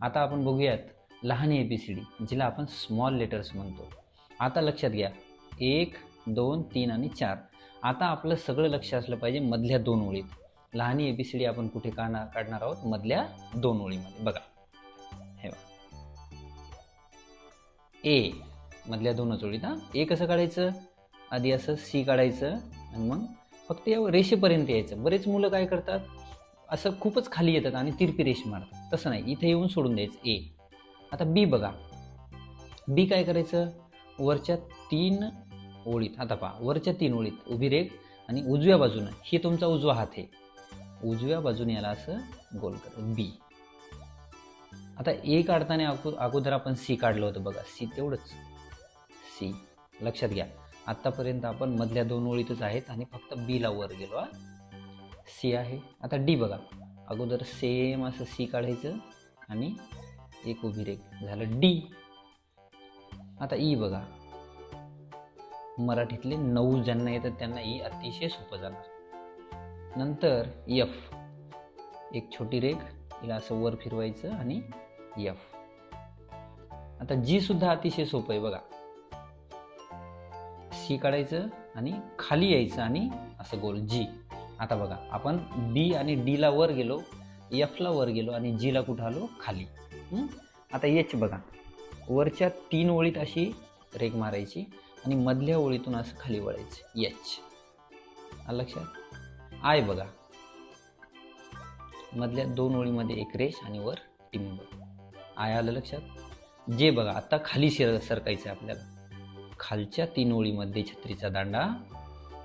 आता आपण बघूयात लहान ABCD, जिला आपण स्मॉल लेटर्स म्हणतो. आता लक्षात घ्या, 1, 2, 3 आणि 4. आता आपलं सगळं लक्ष असलं पाहिजे मधल्या 2 ओळीत. लहान ABCD आपण कुठे काढणार आहोत? मधल्या 2 ओळीमध्ये. बघा, हे बघा, ए मधल्या 2च ओळीत. ए कसं काढायचं? आधी असं C काढायचं आणि मग फक्त या रेषेपर्यंत यायचं. बरेच मुलं काय करतात, असं खूपच खाली येतात आणि तिरपी रेष मारतात. तसं नाही, इथे येऊन सोडून द्यायचं ए. आता बी बघा, बी काय करायचं? वरच्या 3 ओळीत, आता पहा, वरच्या 3 ओळीत उभी रेघ आणि उजव्या बाजूनं, ही तुमचा उजवा हात आहे, उजव्या बाजूने याला असं गोल करायचं बी. आता ए काढताना अगोदर आपण C काढलं होतं बघा, C तेवढंच, C. लक्षात घ्या, आतापर्यंत आपण मधल्या 2 ओळीतच आहेत आणि फक्त B ला वर गेलो. C आहे. आता D बघा, अगोदर सेम असं C काढायचं आणि एक उभी रेघ, झालं D. आता E बघा, मराठीतले 9 ज्यांना येतात त्यांना E अतिशय सोपं जाणार. नंतर F, एक छोटी रेघ, हिला असं वर फिरवायचं आणि F. आता G सुद्धा अतिशय सोपं आहे बघा, C काढायचं आणि खाली यायचं आणि असं गोल G. आता बघा, आपण B आणि D ला वर गेलो, F ला वर गेलो आणि G ला कुठं आलो? खाली. आता H बघा, वरच्या 3 ओळीत अशी रेघ मारायची आणि मधल्या ओळीतून असं खाली वळायचं, H. लक्षात. I बघा, मधल्या 2 ओळीमध्ये एक रेष आणि वर टिंब. I आलं लक्षात. J बघा, आता खाली सरकायचं आपल्याला, खालच्या 3 ओळीमध्ये छत्रीचा दांडा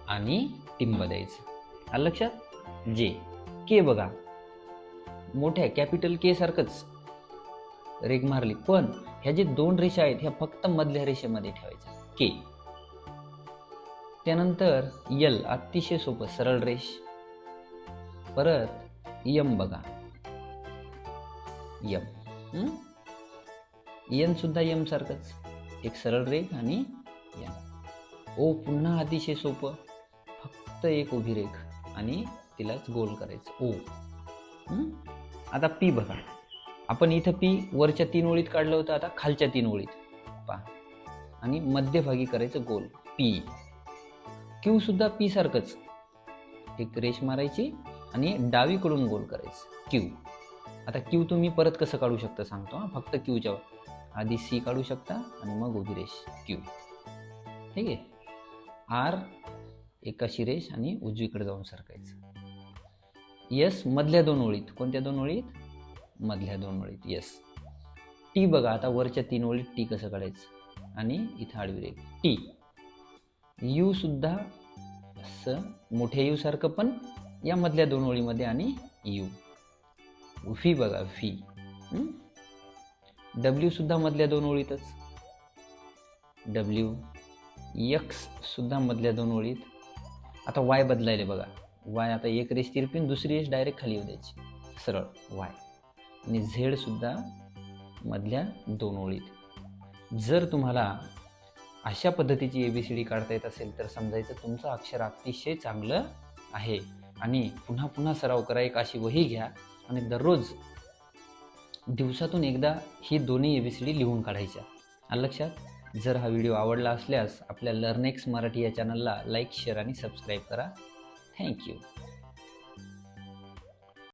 आणि टिंब द्यायचं. आलं लक्षात. J. K बघा, मोठ्या कॅपिटल K सारखंच रेघ मारली, पण ह्या जे 2 रेषा आहेत ह्या फक्त मधल्या रेषेमध्ये ठेवायच्या, K. त्यानंतर L, अतिशय सोपं, सरळ रेष. परत M बघा, M. N सुद्धा M सारखंच, एक सरळ रेघ आणि M. O पुन्हा अतिशय सोपं, फक्त एक उभी रेघ आणि तिलाच गोल करायचं, O. आता P बघा, आपण इथं P वरच्या 3 ओळीत काढलं होतं, आता खालच्या 3 ओळीत पहा आणि मध्यभागी करायचं गोल, P. Q सुद्धा P सारखंच, एक रेष मारायची आणि डावीकडून गोल करायचं, Q. आता Q तुम्ही परत कसं काढू शकता सांगतो. फक्त Qच्या आधी C काढू शकता आणि मग उभी रेष Q. ठीक आहे. R, एक अशी रेष आणि उजवीकडे जाऊन सरकायचं. S, मधल्या 2 ओळीत. कोणत्या 2 ओळीत? मधल्या 2 ओळीत, S. T बघा, आता वरच्या 3 ओळीत T कसं काढायचं आणि इथं आडवी रेघ, T. U सुद्धा असं मोठ्या U सारखं, पण या मधल्या 2 ओळीमध्ये आणि U. V बघा, V. W सुद्धा मधल्या 2 ओळीतच, W. X सुद्धा मधल्या 2 ओळीत. आता Y बदलायले बघा, Y आता एक रेष तिरपीन दुसरी रेष डायरेक्ट खाली येऊ द्यायची, सरळ Y. आणि Z सुद्धा मधल्या 2 ओळीत. जर तुम्हाला अशा पद्धतीची ABCD काढता येत असेल तर समजायचं तुमचं अक्षर अतिशय चांगलं आहे. आणि पुन्हा पुन्हा सराव करा. एक अशी वही घ्या आणि दररोज दिवसातून एकदा ही दोन्ही ABCD लिहून काढायच्या. आलं लक्षात. जर हा व्हिडिओ आवडला असल्यास आपल्या लर्नेक्स मराठी या चॅनलला लाईक, शेअर आणि सबस्क्राईब करा. थँक्यू.